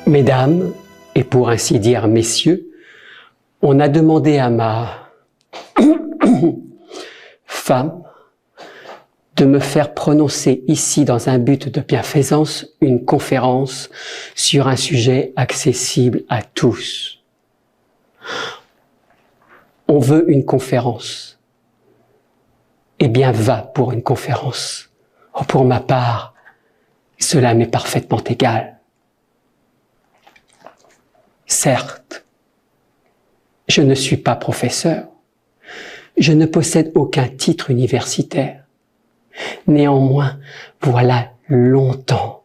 Mesdames, et pour ainsi dire messieurs, on a demandé à ma femme de me faire prononcer ici, dans un but de bienfaisance, une conférence sur un sujet accessible à tous. On veut une conférence. Eh bien, va pour une conférence. Oh, pour ma part, cela m'est parfaitement égal. Certes, je ne suis pas professeur. Je ne possède aucun titre universitaire. Néanmoins, voilà longtemps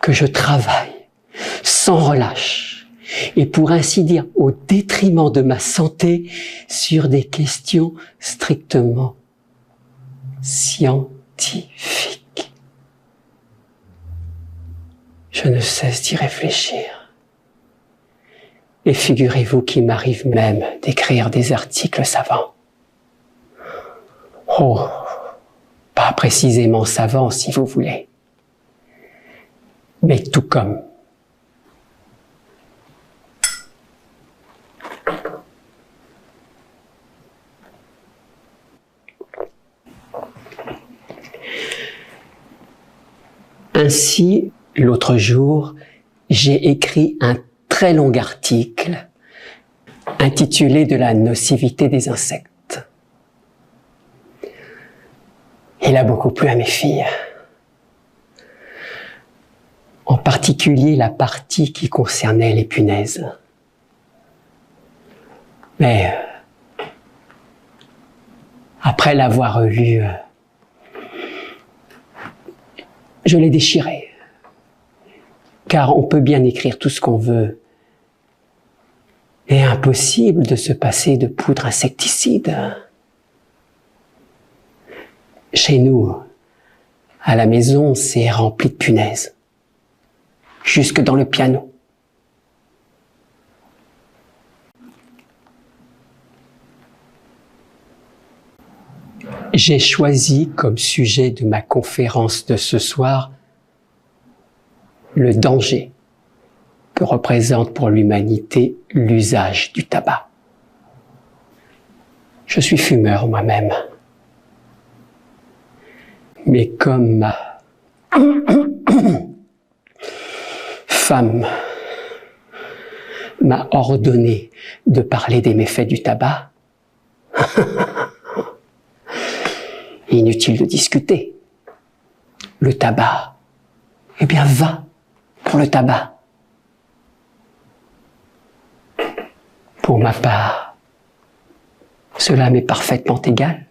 que je travaille sans relâche et pour ainsi dire au détriment de ma santé sur des questions strictement scientifiques. Je ne cesse d'y réfléchir. Et figurez-vous qu'il m'arrive même d'écrire des articles savants. Oh, pas précisément savants si vous voulez, mais tout comme. Ainsi, l'autre jour, j'ai écrit un très long article intitulé « De la nocivité des insectes ». Il a beaucoup plu à mes filles. En particulier la partie qui concernait les punaises. Mais après l'avoir lu, je l'ai déchiré. Car on peut bien écrire tout ce qu'on veut. Et impossible de se passer de poudre insecticide. Chez nous, à la maison, c'est rempli de punaises. Jusque dans le piano. J'ai choisi comme sujet de ma conférence de ce soir le danger que représente pour l'humanité l'usage du tabac. Je suis fumeur moi-même. Mais comme ma femme m'a ordonné de parler des méfaits du tabac, inutile de discuter. Le tabac, eh bien va pour le tabac. Pour ma part, cela m'est parfaitement égal.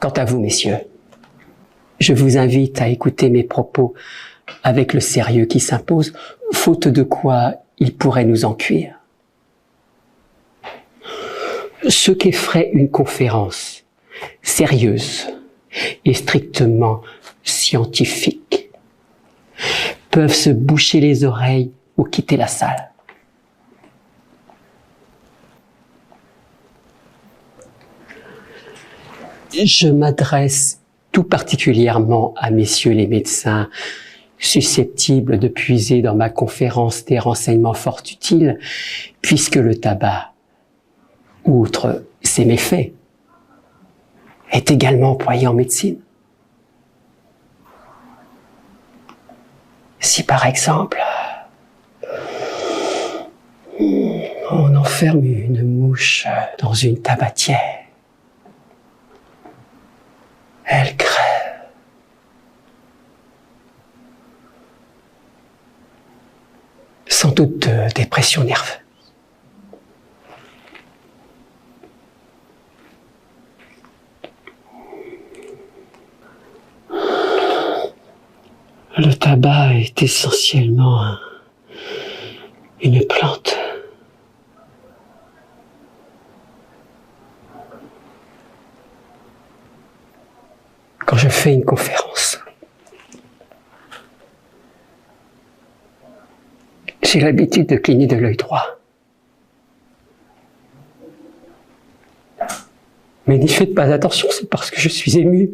Quant à vous, messieurs, je vous invite à écouter mes propos avec le sérieux qui s'impose, faute de quoi il pourrait nous en cuire. Ce qu'effraie une conférence sérieuse et strictement scientifique peuvent se boucher les oreilles ou quitter la salle. Je m'adresse tout particulièrement à messieurs les médecins susceptibles de puiser dans ma conférence des renseignements fort utiles, puisque le tabac, outre ses méfaits, est également employé en médecine. Si par exemple, on enferme une mouche dans une tabatière, elle crève. Sans doute de dépression nerveuse. Le tabac est essentiellement une plante. Quand je fais une conférence, J'ai l'habitude de cligner de l'œil droit. Mais n'y faites pas attention, c'est parce que je suis ému.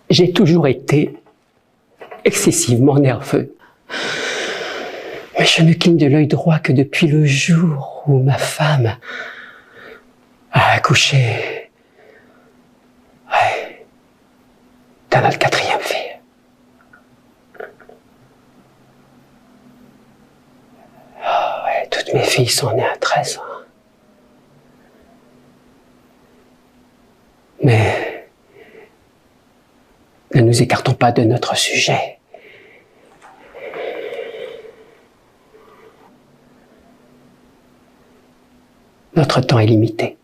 J'ai toujours été excessivement nerveux. Mais je ne cligne de l'œil droit que depuis le jour où ma femme a accouché de notre 4e fille. Toutes mes filles sont nées à 13 ans. Mais ne nous écartons pas de notre sujet. Notre temps est limité.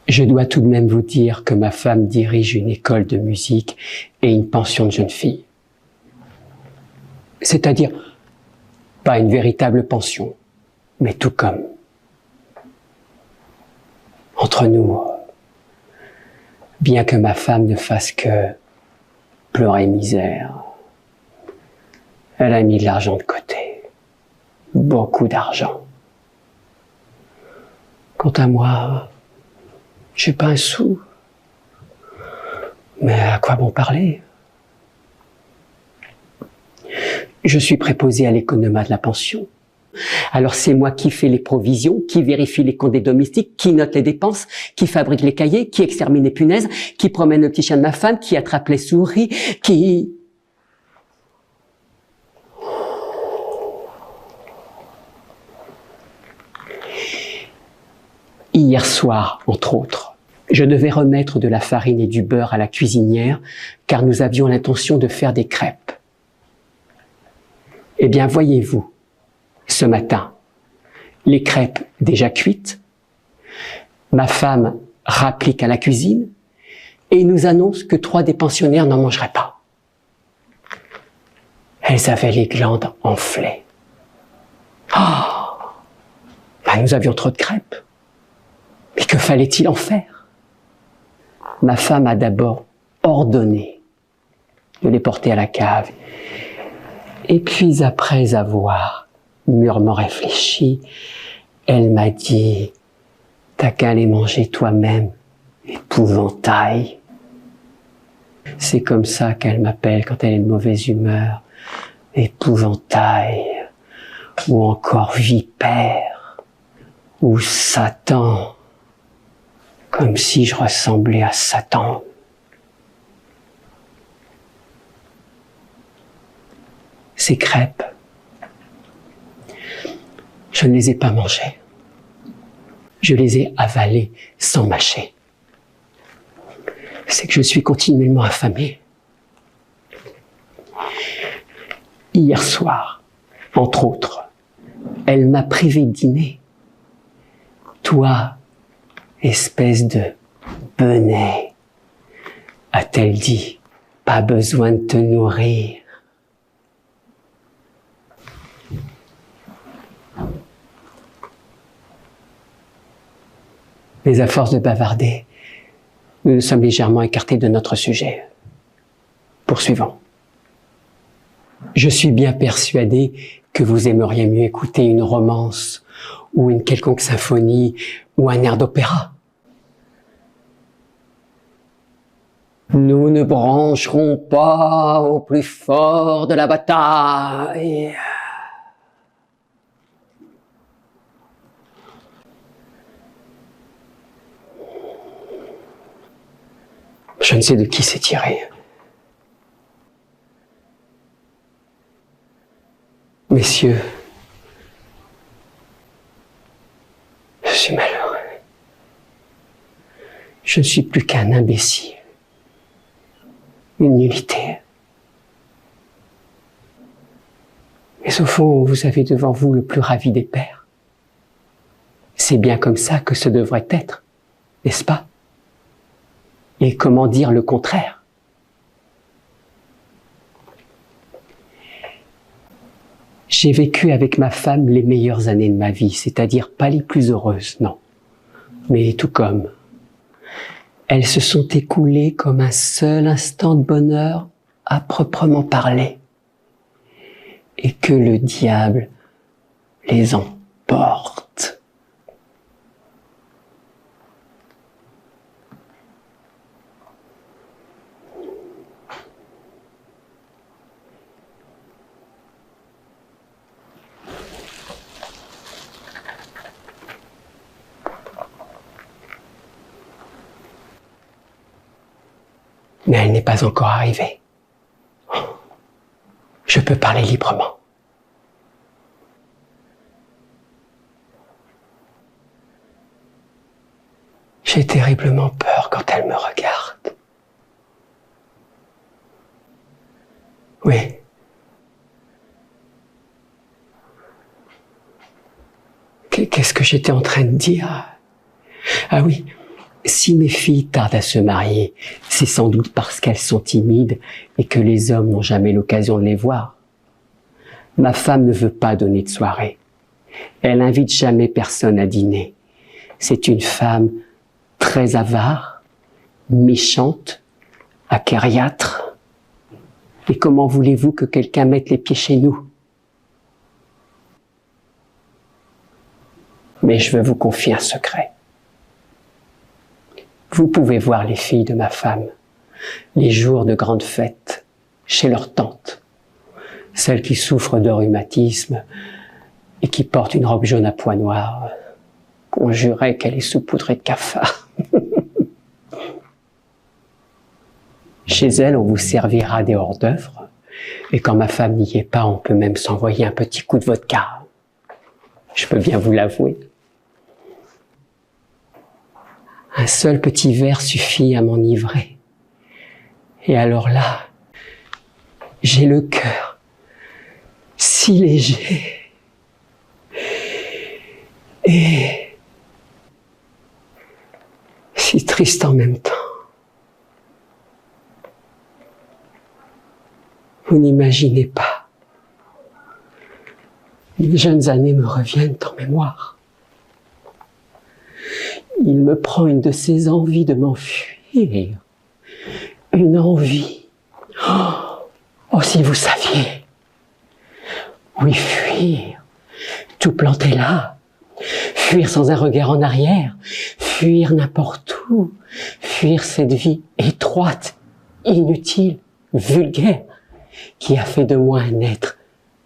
Je dois tout de même vous dire que ma femme dirige une école de musique et une pension de jeunes filles. C'est-à-dire, pas une véritable pension, mais tout comme. Entre nous, bien que ma femme ne fasse que pleurer misère, elle a mis de l'argent de côté. Beaucoup d'argent. Quant à moi, j'ai pas un sou. Mais à quoi bon parler? Je suis préposé à l'économat de la pension. Alors c'est moi qui fais les provisions, qui vérifie les comptes des domestiques, qui note les dépenses, qui fabrique les cahiers, qui extermine les punaises, qui promène le petit chien de ma femme, qui attrape les souris, qui... Hier soir, entre autres, je devais remettre de la farine et du beurre à la cuisinière car nous avions l'intention de faire des crêpes. Eh bien, voyez-vous, ce matin, les crêpes déjà cuites, ma femme rapplique à la cuisine et nous annonce que 3 des pensionnaires n'en mangeraient pas. Elles avaient les glandes enflées. Oh, ben nous avions trop de crêpes. Mais que fallait-il en faire? Ma femme a d'abord ordonné de les porter à la cave. Et puis après avoir mûrement réfléchi, elle m'a dit « T'as qu'à les manger toi-même, épouvantail ». C'est comme ça qu'elle m'appelle quand elle est de mauvaise humeur, épouvantail, ou encore vipère, ou Satan. Comme si je ressemblais à Satan. Ces crêpes, je ne les ai pas mangées. Je les ai avalées sans mâcher. C'est que je suis continuellement affamé. Hier soir, entre autres, elle m'a privé de dîner. Toi, espèce de benet, a-t-elle dit, pas besoin de te nourrir. Mais à force de bavarder, nous nous sommes légèrement écartés de notre sujet. Poursuivons. Je suis bien persuadé que vous aimeriez mieux écouter une romance ou une quelconque symphonie ou un air d'opéra. Nous ne brancherons pas au plus fort de la bataille. Je ne sais de qui c'est tiré. Messieurs, je suis malheureux. Je ne suis plus qu'un imbécile. Une nullité. Mais au fond, vous avez devant vous le plus ravi des pères. C'est bien comme ça que ce devrait être, n'est-ce pas? Et comment dire le contraire? J'ai vécu avec ma femme les meilleures années de ma vie, c'est-à-dire pas les plus heureuses, non. Mais tout comme. elles se sont écoulées comme un seul instant de bonheur à proprement parler, et que le diable les emporte. Mais elle n'est pas encore arrivée. Je peux parler librement. J'ai terriblement peur quand elle me regarde. Oui. Qu'est-ce que j'étais en train de dire? Ah oui, si mes filles tardent à se marier, c'est sans doute parce qu'elles sont timides et que les hommes n'ont jamais l'occasion de les voir. Ma femme ne veut pas donner de soirée. Elle n'invite jamais personne à dîner. C'est une femme très avare, méchante, acariâtre. Et comment voulez-vous que quelqu'un mette les pieds chez nous? Mais je veux vous confier un secret. Vous pouvez voir les filles de ma femme, les jours de grandes fêtes, chez leur tante, celle qui souffre de rhumatisme et qui porte une robe jaune à pois noirs. On jurait qu'elle est saupoudrée de cafard. Chez elle, on vous servira des hors-d'œuvre, et quand ma femme n'y est pas, on peut même s'envoyer un petit coup de vodka. Je peux bien vous l'avouer. Un seul petit verre suffit à m'enivrer. Et alors là, j'ai le cœur si léger et si triste en même temps. Vous n'imaginez pas. Les jeunes années me reviennent en mémoire. Il me prend une de ces envies de m'enfuir. Une envie. Oh, si vous saviez. Oui, fuir. Tout planter là. Fuir sans un regard en arrière. Fuir n'importe où. Fuir cette vie étroite, inutile, vulgaire, qui a fait de moi un être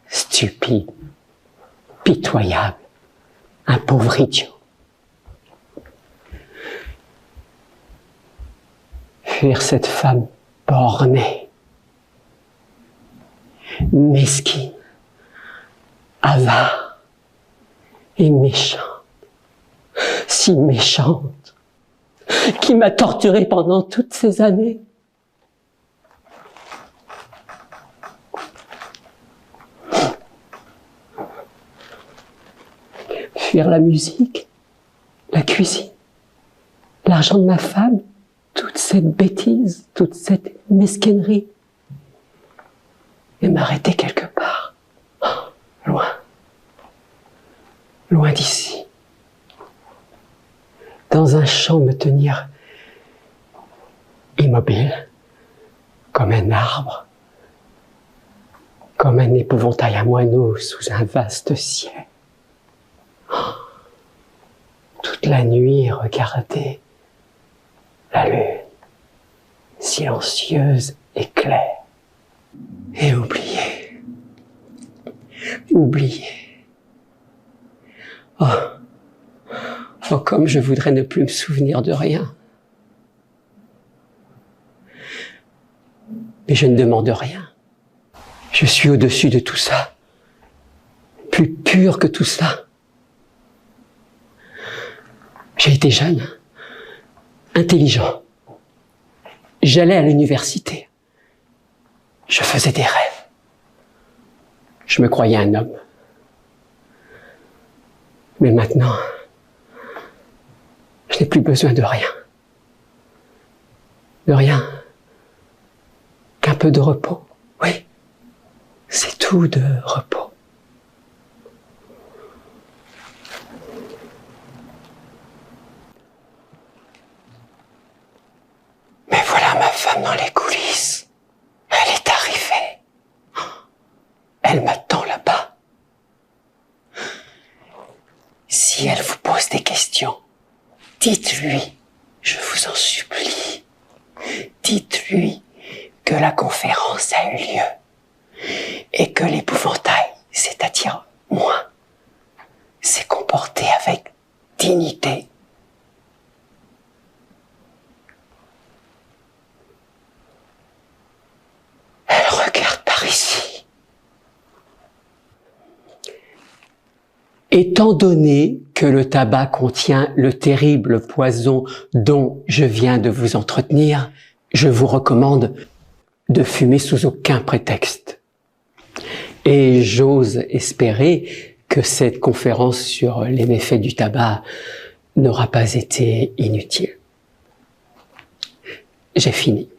stupide, pitoyable, un pauvre idiot. Fuir cette femme bornée, mesquine, avare et méchante, si méchante, qui m'a torturé pendant toutes ces années. Fuir la musique, la cuisine, l'argent de ma femme, toute cette bêtise, toute cette mesquinerie, et m'arrêter quelque part, loin, loin d'ici, dans un champ me tenir immobile, comme un arbre, comme un épouvantail à moineaux sous un vaste ciel. Toute la nuit, regarder la lune, silencieuse et claire, et oublier. Oh, oh, comme je voudrais ne plus me souvenir de rien. Mais je ne demande rien. Je suis au-dessus de tout ça, plus pur que tout ça. J'ai été jeune, intelligent. J'allais à l'université. Je faisais des rêves. Je me croyais un homme. Mais maintenant, je n'ai plus besoin de rien. De rien. Qu'un peu de repos. Oui, c'est tout, de repos. comme dans les coulisses. Elle est arrivée. Elle m'attend là-bas. Si elle vous pose des questions, dites-lui, je vous en supplie, dites-lui que la conférence a eu lieu et que l'épouvantail, c'est-à-dire moi, s'est comporté avec dignité. Elle regarde par ici. Étant donné que le tabac contient le terrible poison dont je viens de vous entretenir, je vous recommande de fumer sous aucun prétexte. Et j'ose espérer que cette conférence sur les méfaits du tabac n'aura pas été inutile. J'ai fini.